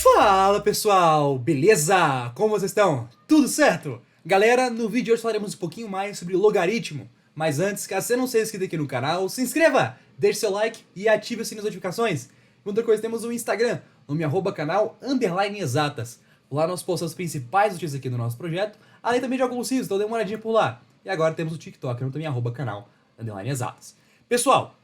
Fala pessoal, beleza? Como vocês estão? Tudo certo? Galera, no vídeo de hoje falaremos um pouquinho mais sobre logaritmo. Mas antes, caso você não seja inscrito aqui no canal, se inscreva, deixe seu like e ative o sininho das notificações. Outra coisa, temos o Instagram, nome @canal_exatas. Lá nós postamos as principais notícias aqui do nosso projeto, além também de alguns vídeos, então dê uma olhadinha por lá. E agora temos o TikTok, no também @canal_exatas. Pessoal,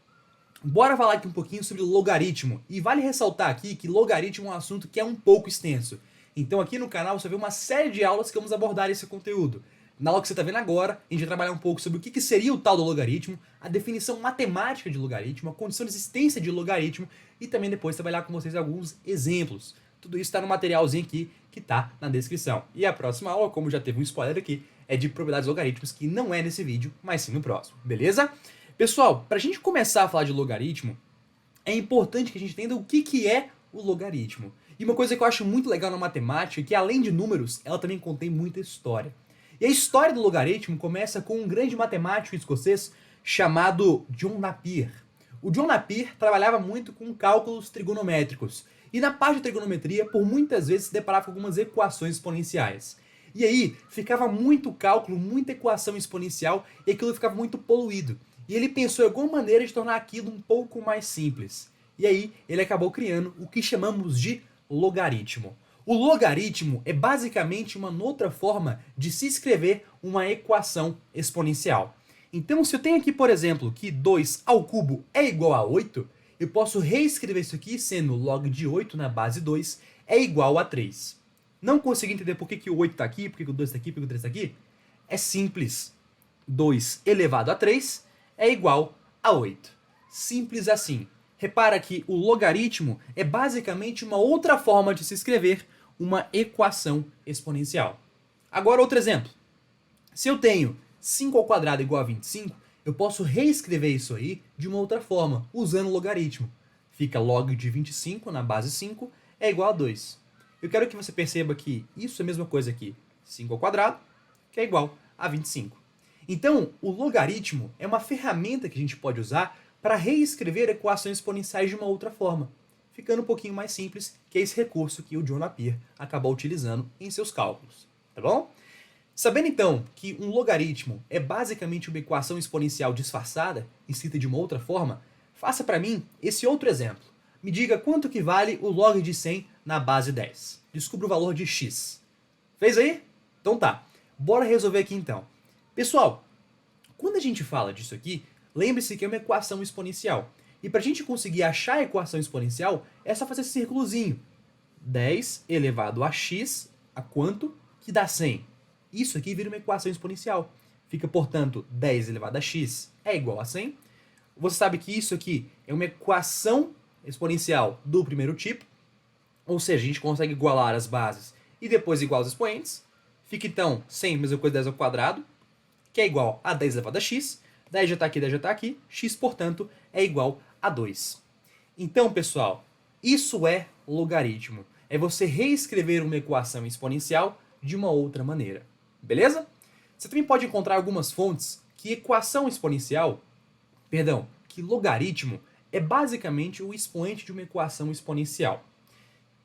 bora falar aqui um pouquinho sobre logaritmo. E vale ressaltar aqui que logaritmo é um assunto que é um pouco extenso. Então aqui no canal você vê uma série de aulas que vamos abordar esse conteúdo. Na aula que você está vendo agora, a gente vai trabalhar um pouco sobre o que seria o tal do logaritmo, a definição matemática de logaritmo, a condição de existência de logaritmo e também depois trabalhar com vocês alguns exemplos. Tudo isso está no materialzinho aqui que está na descrição. E a próxima aula, como já teve um spoiler aqui, é de propriedades logarítmicas, que não é nesse vídeo, mas sim no próximo, beleza? Pessoal, para a gente começar a falar de logaritmo, é importante que a gente entenda o que é o logaritmo. E uma coisa que eu acho muito legal na matemática é que, além de números, ela também contém muita história. E a história do logaritmo começa com um grande matemático escocês chamado John Napier. O John Napier trabalhava muito com cálculos trigonométricos. E na parte de trigonometria, por muitas vezes se deparava com algumas equações exponenciais. E aí, ficava muito cálculo, muita equação exponencial, e aquilo ficava muito poluído. E ele pensou em alguma maneira de tornar aquilo um pouco mais simples. E aí ele acabou criando o que chamamos de logaritmo. O logaritmo é basicamente uma outra forma de se escrever uma equação exponencial. Então, se eu tenho aqui, por exemplo, que 2 ao cubo é igual a 8, eu posso reescrever isso aqui sendo log de 8 na base 2 é igual a 3. Não consegui entender por que o 8 está aqui, por que o 2 está aqui, por que o 3 está aqui? É simples. 2 elevado a 3 é igual a 8. Simples assim. Repara que o logaritmo é basicamente uma outra forma de se escrever uma equação exponencial. Agora outro exemplo. Se eu tenho 5 ao quadrado igual a 25, eu posso reescrever isso aí de uma outra forma, usando o logaritmo. Fica log de 25 na base 5 é igual a 2. Eu quero que você perceba que isso é a mesma coisa aqui. 5 ao quadrado, que é igual a 25. Então, o logaritmo é uma ferramenta que a gente pode usar para reescrever equações exponenciais de uma outra forma, ficando um pouquinho mais simples, que é esse recurso que o John Napier acabou utilizando em seus cálculos, tá bom? Sabendo então que um logaritmo é basicamente uma equação exponencial disfarçada, escrita de uma outra forma, faça para mim esse outro exemplo. Me diga quanto que vale o log de 100 na base 10. Descubra o valor de x. Fez aí? Então tá. Bora resolver aqui então. Pessoal, quando a gente fala disso aqui, lembre-se que é uma equação exponencial. E para a gente conseguir achar a equação exponencial, é só fazer esse círculozinho. 10 elevado a x, a quanto? Que dá 100. Isso aqui vira uma equação exponencial. Fica, portanto, 10 elevado a x é igual a 100. Você sabe que isso aqui é uma equação exponencial do primeiro tipo. Ou seja, a gente consegue igualar as bases e depois igualar os expoentes. Fica, então, 100, mesma coisa, 10 ao quadrado, que é igual a 10 elevado a x, 10 já está aqui, 10 já está aqui, x, portanto, é igual a 2. Então, pessoal, isso é logaritmo. É você reescrever uma equação exponencial de uma outra maneira. Beleza? Você também pode encontrar algumas fontes que que logaritmo é basicamente o expoente de uma equação exponencial.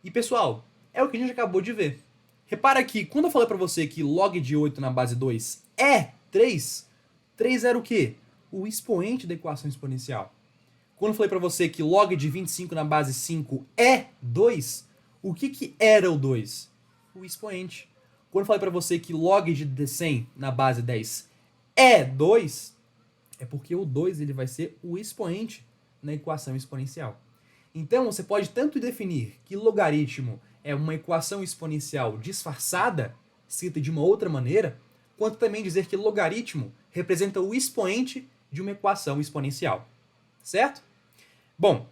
E, pessoal, é o que a gente acabou de ver. Repara que quando eu falei para você que log de 8 na base 2 é 3, 3 era o quê? O expoente da equação exponencial. Quando eu falei para você que log de 25 na base 5 é 2, o que era o 2? O expoente. Quando eu falei para você que log de 100 na base 10 é 2, é porque o 2 ele vai ser o expoente na equação exponencial. Então, você pode tanto definir que logaritmo é uma equação exponencial disfarçada, escrita de uma outra maneira, quanto também dizer que logaritmo representa o expoente de uma equação exponencial. Certo? Bom,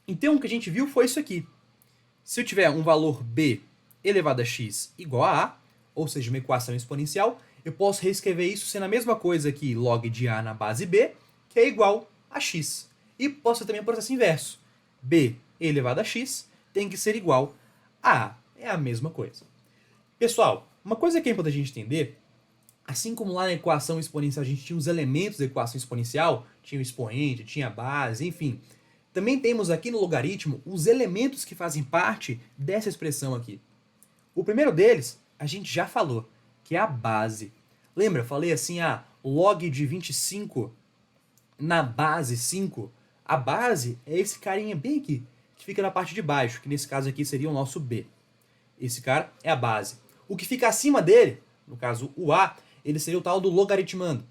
então o que a gente viu foi isso aqui. Se eu tiver um valor b elevado a x igual a a, ou seja, uma equação exponencial, eu posso reescrever isso sendo a mesma coisa que log de a na base b, que é igual a x. E posso ter também o processo inverso. b elevado a x tem que ser igual a a. É a mesma coisa. Pessoal, uma coisa que é importante a gente entender, assim como lá na equação exponencial a gente tinha os elementos da equação exponencial, tinha o expoente, tinha a base, enfim, Também temos aqui no logaritmo os elementos que fazem parte dessa expressão aqui. O primeiro deles, a gente já falou, que é a base. Lembra? Falei assim, log de 25 na base 5. A base é esse carinha bem aqui, que fica na parte de baixo, que nesse caso aqui seria o nosso b. Esse cara é a base. O que fica acima dele, no caso o a, ele seria o tal do logaritmando.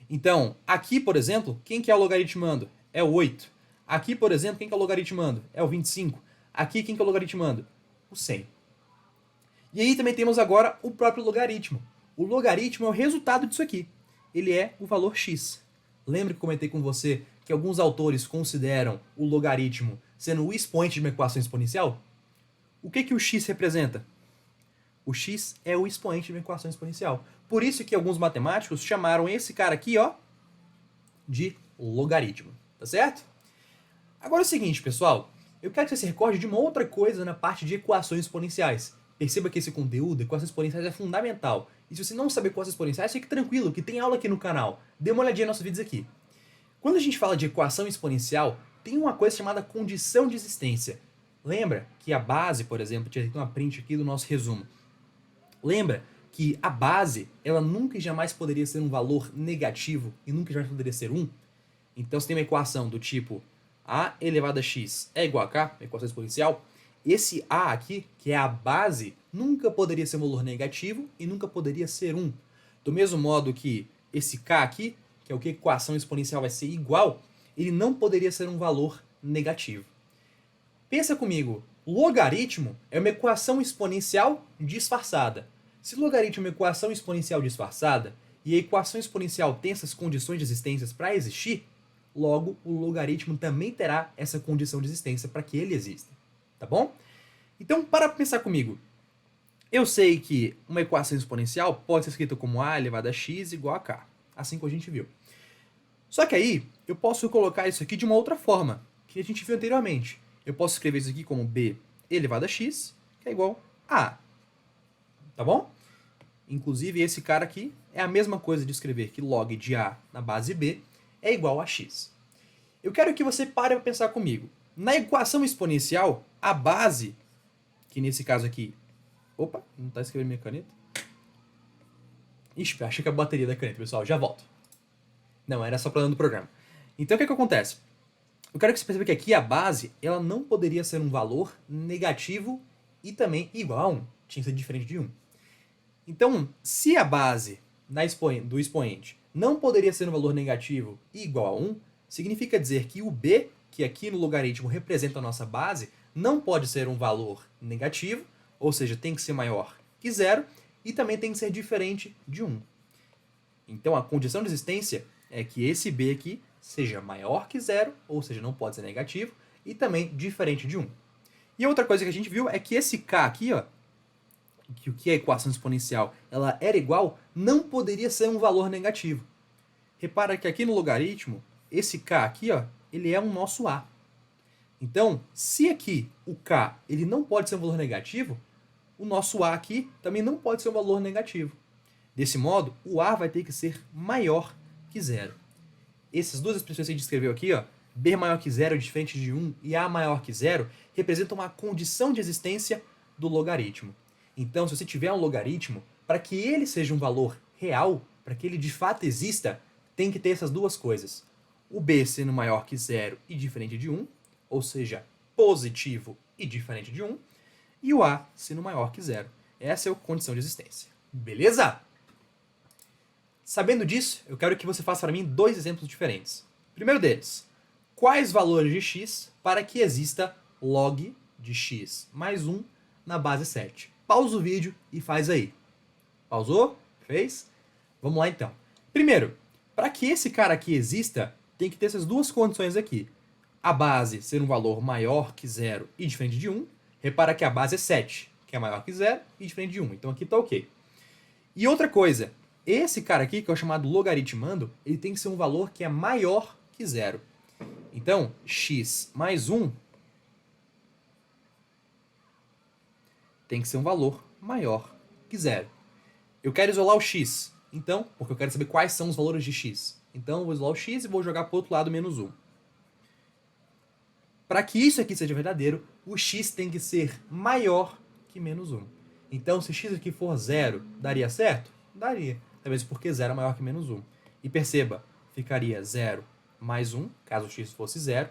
Então, aqui, por exemplo, quem que é o logaritmando? É o 8. Aqui, por exemplo, quem que é o logaritmando? É o 25. Aqui, quem que é o logaritmando? O 100. E aí também temos agora o próprio logaritmo. O logaritmo é o resultado disso aqui. Ele é o valor x. Lembra que eu comentei com você que alguns autores consideram o logaritmo sendo o expoente de uma equação exponencial? O que o x representa? O x é o expoente de uma equação exponencial. Por isso que alguns matemáticos chamaram esse cara aqui, de logaritmo. Tá certo? Agora é o seguinte, pessoal. Eu quero que você se recorde de uma outra coisa na parte de equações exponenciais. Perceba que esse conteúdo, equações exponenciais, é fundamental. E se você não sabe equações exponenciais, fique tranquilo, que tem aula aqui no canal. Dê uma olhadinha nos nossos vídeos aqui. Quando a gente fala de equação exponencial, tem uma coisa chamada condição de existência. Lembra que a base, por exemplo, tinha uma print aqui do nosso resumo. Lembra que a base, ela nunca e jamais poderia ser um valor negativo e nunca e jamais poderia ser 1? Então, você tem uma equação do tipo a elevado a x é igual a k, equação exponencial. Esse a aqui, que é a base, nunca poderia ser um valor negativo e nunca poderia ser 1. Do mesmo modo que esse k aqui, que é o que a equação exponencial vai ser igual, ele não poderia ser um valor negativo. Pensa comigo, logaritmo é uma equação exponencial disfarçada. Se logaritmo é uma equação exponencial disfarçada, e a equação exponencial tem essas condições de existência para existir, logo o logaritmo também terá essa condição de existência para que ele exista. Tá bom? Então, para pensar comigo. Eu sei que uma equação exponencial pode ser escrita como a elevado a x igual a k, assim como a gente viu. Só que aí, eu posso colocar isso aqui de uma outra forma, que a gente viu anteriormente. Eu posso escrever isso aqui como b elevado a x, que é igual a A. Tá bom? Inclusive, esse cara aqui é a mesma coisa de escrever que log de A na base b é igual a x. Eu quero que você pare para pensar comigo. Na equação exponencial, a base, que nesse caso aqui... Opa, não está escrevendo minha caneta? Ixi, achei que a bateria da caneta, pessoal. Já volto. Não, era só para dentro do programa. Então, o que acontece? Eu quero que você perceba que aqui a base, ela não poderia ser um valor negativo e também igual a 1. Tinha que ser diferente de 1. Então, se a base do expoente não poderia ser um valor negativo e igual a 1, significa dizer que o b, que aqui no logaritmo representa a nossa base, não pode ser um valor negativo, ou seja, tem que ser maior que 0, e também tem que ser diferente de 1. Então, a condição de existência é que esse b aqui seja maior que 0, ou seja, não pode ser negativo, e também diferente de 1. E outra coisa que a gente viu é que esse k aqui, que o que a equação exponencial ela era igual, não poderia ser um valor negativo. Repara que aqui no logaritmo, esse k aqui, ele é um nosso a. Então, se aqui o k ele não pode ser um valor negativo, o nosso a aqui também não pode ser um valor negativo. Desse modo, o a vai ter que ser maior que 0. Essas duas expressões que a gente escreveu aqui, b maior que 0 diferente de 1 e a maior que 0, representam uma condição de existência do logaritmo. Então, se você tiver um logaritmo, para que ele seja um valor real, para que ele de fato exista, tem que ter essas duas coisas. O b sendo maior que 0 e diferente de 1, ou seja, positivo e diferente de 1, e o a sendo maior que 0. Essa é a condição de existência. Beleza? Sabendo disso, eu quero que você faça para mim dois exemplos diferentes. Primeiro deles, quais valores de x para que exista log de x mais 1 na base 7? Pausa o vídeo e faz aí. Pausou? Fez? Vamos lá então. Primeiro, para que esse cara aqui exista, tem que ter essas duas condições aqui. A base ser um valor maior que 0 e diferente de 1. Repara que a base é 7, que é maior que 0 e diferente de 1. Então aqui está ok. E outra coisa, esse cara aqui, que é o chamado logaritmando, ele tem que ser um valor que é maior que 0. Então, x mais 1 tem que ser um valor maior que 0. Eu quero isolar o x, então, porque eu quero saber quais são os valores de x. Então, eu vou isolar o x e vou jogar para o outro lado menos 1. para que isso aqui seja verdadeiro, o x tem que ser maior que menos 1. Então, se x aqui for 0, daria certo? Daria. Talvez porque 0 é maior que menos 1. E perceba, ficaria 0 mais 1, caso x fosse 0,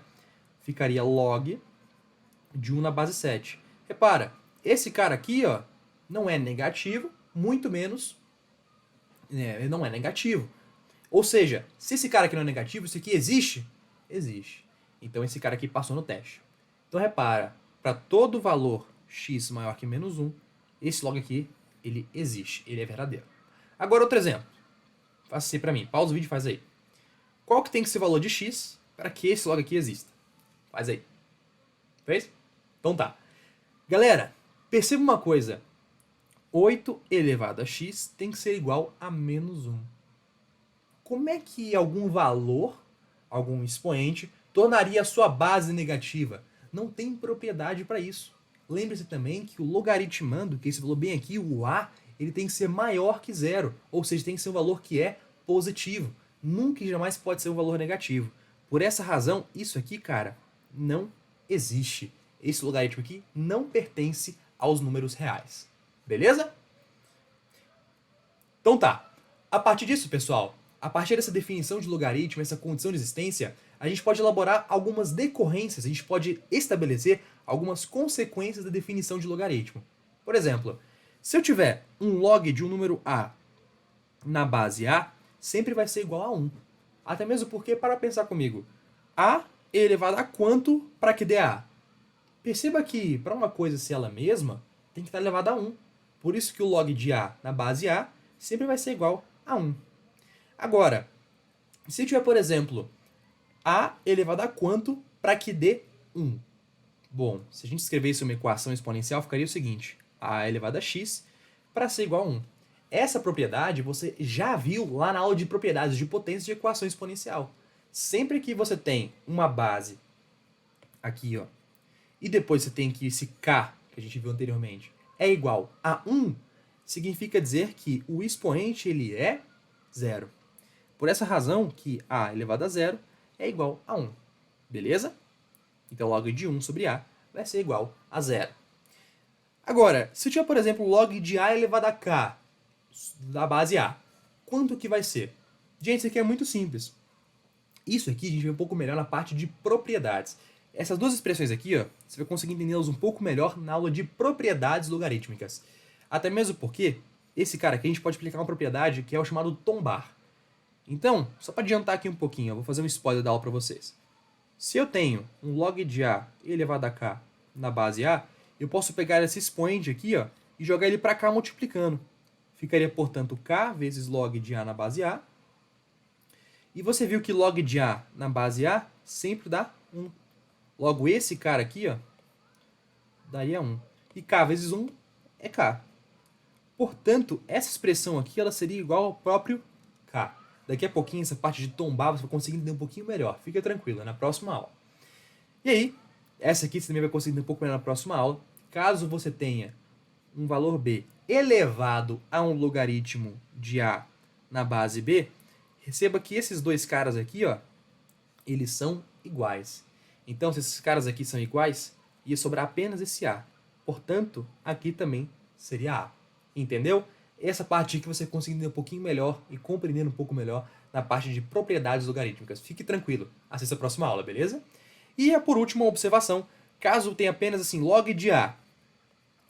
ficaria log de 1 na base 7. Repara, esse cara aqui, ó, não é negativo, muito menos não é negativo. Ou seja, se esse cara aqui não é negativo, isso aqui existe? Existe. Então esse cara aqui passou no teste. Então repara, para todo valor x maior que menos 1, esse log aqui, ele existe, ele é verdadeiro. Agora outro exemplo. Faça assim para mim, pausa o vídeo e faz aí. Qual que tem que ser o valor de x para que esse log aqui exista? Faz aí. Fez? Então tá. Galera, perceba uma coisa. 8 elevado a x tem que ser igual a menos 1. Como é que algum valor, algum expoente, tornaria a sua base negativa? Não tem propriedade para isso. Lembre-se também que o logaritmando, que esse valor bem aqui, o a, ele tem que ser maior que 0. Ou seja, tem que ser um valor que é positivo. Nunca e jamais pode ser um valor negativo. Por essa razão, isso aqui, cara, não existe. Esse logaritmo aqui não pertence aos números reais. Beleza? Então tá. A partir disso, pessoal, a partir dessa definição de logaritmo, essa condição de existência, a gente pode elaborar algumas decorrências, a gente pode estabelecer algumas consequências da definição de logaritmo. Por exemplo, se eu tiver um log de um número a na base a, sempre vai ser igual a 1. Até mesmo porque, para pensar comigo, a é elevado a quanto para que dê a? Perceba que, para uma coisa ser ela mesma, tem que estar elevado a 1. Por isso que o log de a na base a sempre vai ser igual a 1. Agora, se eu tiver, por exemplo, a elevado a quanto para que dê 1? Bom, se a gente escrevesse uma equação exponencial, ficaria o seguinte: a elevado a x para ser igual a 1. Essa propriedade você já viu lá na aula de propriedades de potência de equação exponencial. Sempre que você tem uma base aqui, ó, e depois você tem que esse k, que a gente viu anteriormente, é igual a 1, significa dizer que o expoente ele é 0. Por essa razão que a elevado a 0 é igual a 1. Beleza? Então log de 1 sobre a vai ser igual a 0. Agora, se eu tiver, por exemplo, log de a elevado a k da base a, quanto que vai ser? Gente, isso aqui é muito simples. Isso aqui a gente vê um pouco melhor na parte de propriedades. Essas duas expressões aqui, ó, você vai conseguir entendê-las um pouco melhor na aula de propriedades logarítmicas. Até mesmo porque esse cara aqui a gente pode aplicar uma propriedade que é o chamado tombar. Então, só para adiantar aqui um pouquinho, eu vou fazer um spoiler da aula para vocês. Se eu tenho um log de a elevado a k na base a, eu posso pegar esse expoente aqui, ó, e jogar ele para cá multiplicando. Ficaria, portanto, k vezes log de a na base a. E você viu que log de a na base a sempre dá 1. Logo, esse cara aqui, ó, daria 1. E k vezes 1 é k. Portanto, essa expressão aqui ela seria igual ao próprio k. Daqui a pouquinho, essa parte de tombar, você vai conseguir entender um pouquinho melhor. Fica tranquilo, é na próxima aula. E aí, essa aqui você também vai conseguir entender um pouco melhor na próxima aula. Caso você tenha um valor b elevado a um logaritmo de a na base b, receba que esses dois caras aqui, ó, eles são iguais. Então, se esses caras aqui são iguais, ia sobrar apenas esse a. Portanto, aqui também seria a. Entendeu? Essa parte aqui você consegue entender um pouquinho melhor e compreender um pouco melhor na parte de propriedades logarítmicas. Fique tranquilo, assista a próxima aula, beleza? E por último, uma observação. Caso tenha apenas assim, log de a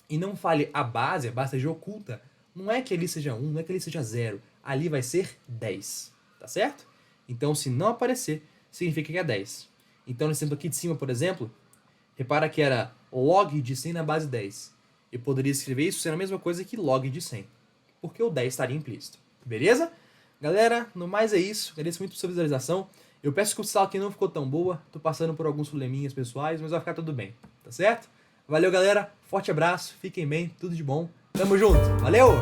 e não fale a base seja oculta, não é que ali seja 1, não é que ali seja 0. Ali vai ser 10, tá certo? Então, se não aparecer, significa que é 10. Então, nesse exemplo aqui de cima, por exemplo, repara que era log de 100 na base 10. Eu poderia escrever isso sendo a mesma coisa que log de 100, porque o 10 estaria implícito. Beleza? Galera, no mais é isso. Agradeço muito por sua visualização. Eu peço que o sala aqui não ficou tão boa. Tô passando por alguns probleminhas pessoais, mas vai ficar tudo bem. Tá certo? Valeu, galera. Forte abraço. Fiquem bem. Tudo de bom. Tamo junto. Valeu!